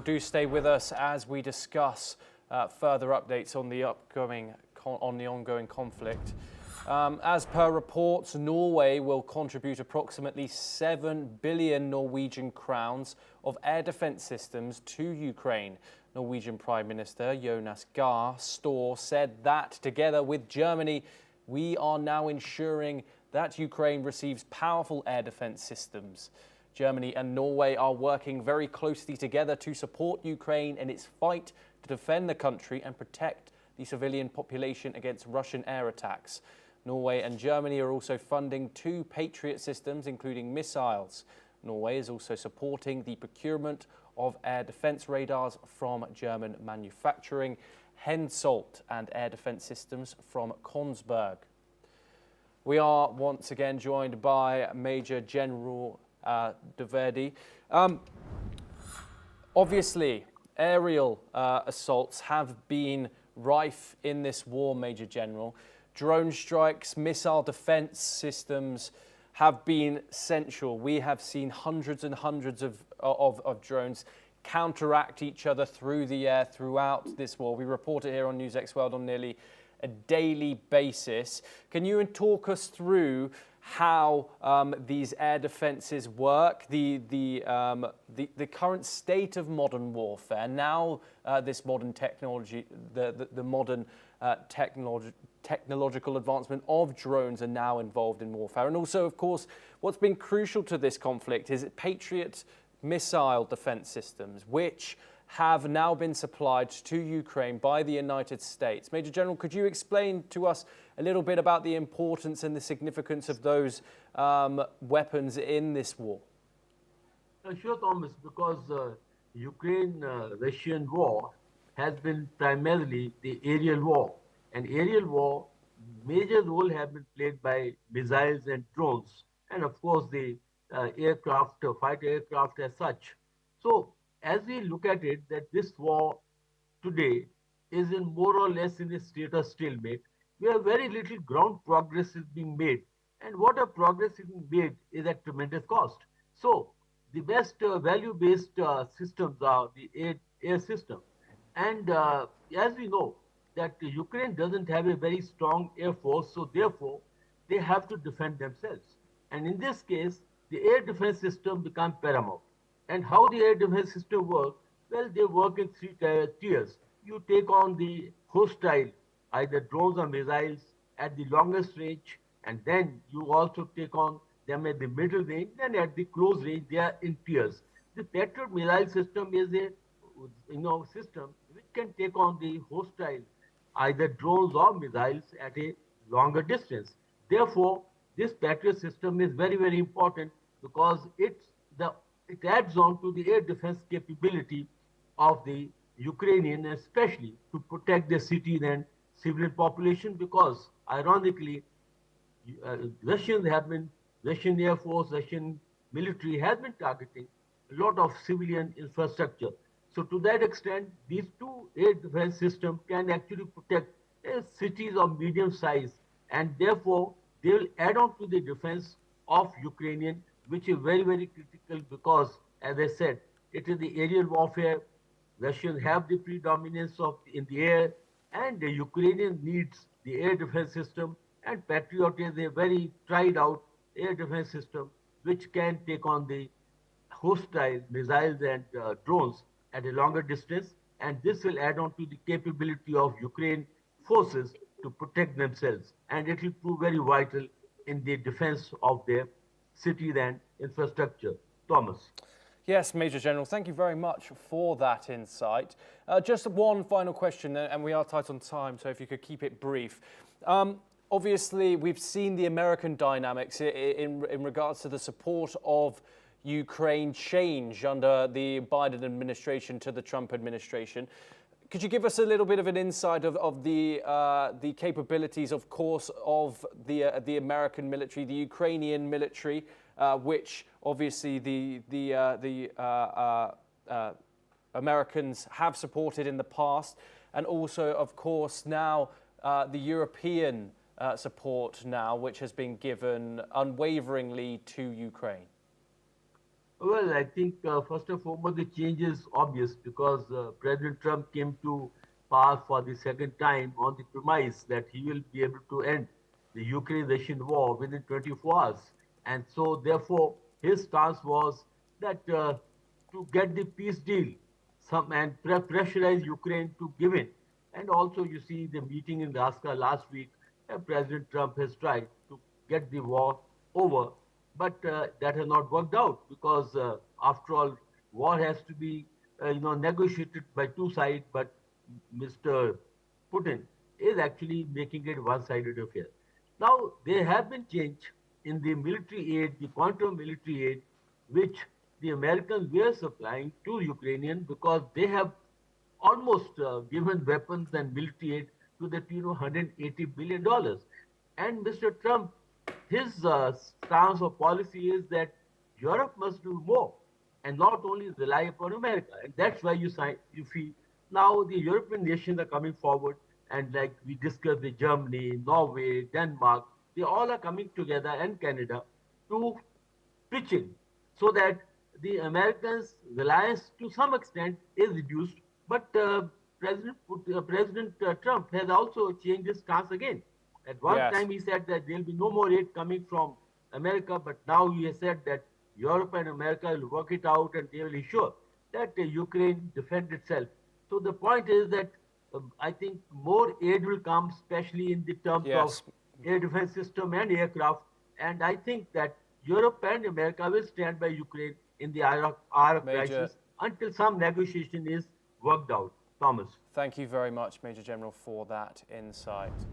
do stay with us as we discuss further updates on the ongoing conflict. As per reports, Norway will contribute approximately 7 billion Norwegian crowns of air defense systems to Ukraine. Norwegian Prime Minister Jonas Gahr Støre said that together with Germany, we are now ensuring that Ukraine receives powerful air defense systems. Germany and Norway are working very closely together to support Ukraine in its fight to defend the country and protect the civilian population against Russian air attacks. Norway and Germany are also funding 2 Patriot systems, including missiles. Norway is also supporting the procurement of air defense radars from German manufacturing, Hensoldt, and air defense systems from Kongsberg. We are once again joined by Major General Dverdi. Obviously, aerial assaults have been rife in this war, Major General. Drone strikes, missile defense systems have been central. We have seen hundreds and hundreds of drones counteract each other through the air throughout this war. We report it here on NewsX World on nearly a daily basis. Can you talk us through how these air defenses work, the current state of modern warfare, now this modern technology, the modern technological advancement of drones are now involved in warfare. And also, of course, what's been crucial to this conflict is Patriot missile defense systems, which have now been supplied to Ukraine by the United States. Major General, could you explain to us a little bit about the importance and the significance of those weapons in this war? Sure, Thomas, because Ukraine-Russian war has been primarily the aerial war. And aerial war, major role have been played by missiles and drones, and of course the aircraft, fighter aircraft as such. So as we look at it, that this war today is in more or less in a state of stalemate, where very little ground progress is being made. And what a progress is being made is at tremendous cost. So the best value-based systems are the air system. And as we know, that Ukraine doesn't have a very strong air force, so therefore they have to defend themselves. And in this case, the air defense system becomes paramount. And how the air defense system works? Well, they work in 3 tiers. You take on the hostile, either drones or missiles, at the longest range, and then you also take on them at the middle range, then at the close range, they are in tiers. The Patriot missile system is a system which can take on the hostile, either drones or missiles at a longer distance. Therefore, this Patriot system is very, very important because it adds on to the air defense capability of the Ukrainian, especially to protect the cities and civilian population, because ironically, Russian Air Force, Russian military has been targeting a lot of civilian infrastructure. So to that extent, these 2 air defense systems can actually protect cities of medium size, and therefore they will add on to the defense of Ukrainian, which is very, very critical because, as I said, it is the aerial warfare. Russians have the predominance in the air, and the Ukrainian needs the air defense system, and Patriot is a very tried out air defense system which can take on the hostile missiles and drones at a longer distance, and this will add on to the capability of Ukraine forces to protect themselves, and it will prove very vital in the defense of their cities and infrastructure. Thomas. Yes, Major General, thank you very much for that insight. Just one final question, and we are tight on time, so if you could keep it brief. Obviously, we've seen the American dynamics in regards to the support of Ukraine change under the Biden administration to the Trump administration. Could you give us a little bit of an insight of the capabilities, of course, of the American military, the Ukrainian military, which obviously the Americans have supported in the past, and also, of course, now the European support now, which has been given unwaveringly to Ukraine? Well, I think first and foremost, the change is obvious because President Trump came to power for the second time on the premise that he will be able to end the Ukraine-Russian war within 24 hours. And so, therefore, his stance was that to get the peace deal and pressurize Ukraine to give in. And also, you see the meeting in Alaska last week, President Trump has tried to get the war over, but that has not worked out because, after all, war has to be, negotiated by two sides. But Mr. Putin is actually making it one-sided affair. Now, there have been change in the military aid, the quantum military aid, which the Americans were supplying to Ukrainian because they have almost given weapons and military aid to the tune of $180 billion. And Mr. Trump, his stance or policy is that Europe must do more and not only rely upon America. And that's why you feel now the European nations are coming forward, and like we discussed, the Germany, Norway, Denmark, they all are coming together, and Canada, to pitching so that the Americans' reliance to some extent is reduced. But President Trump has also changed his stance again. At one Yes. time, he said that there will be no more aid coming from America, but now he has said that Europe and America will work it out and they will ensure that Ukraine defend itself. So the point is that I think more aid will come, especially in the terms of Yes. air defense system and aircraft. And I think that Europe and America will stand by Ukraine in the Iraq Major, crisis until some negotiation is worked out. Thomas. thank you very much, Major General, for that insight.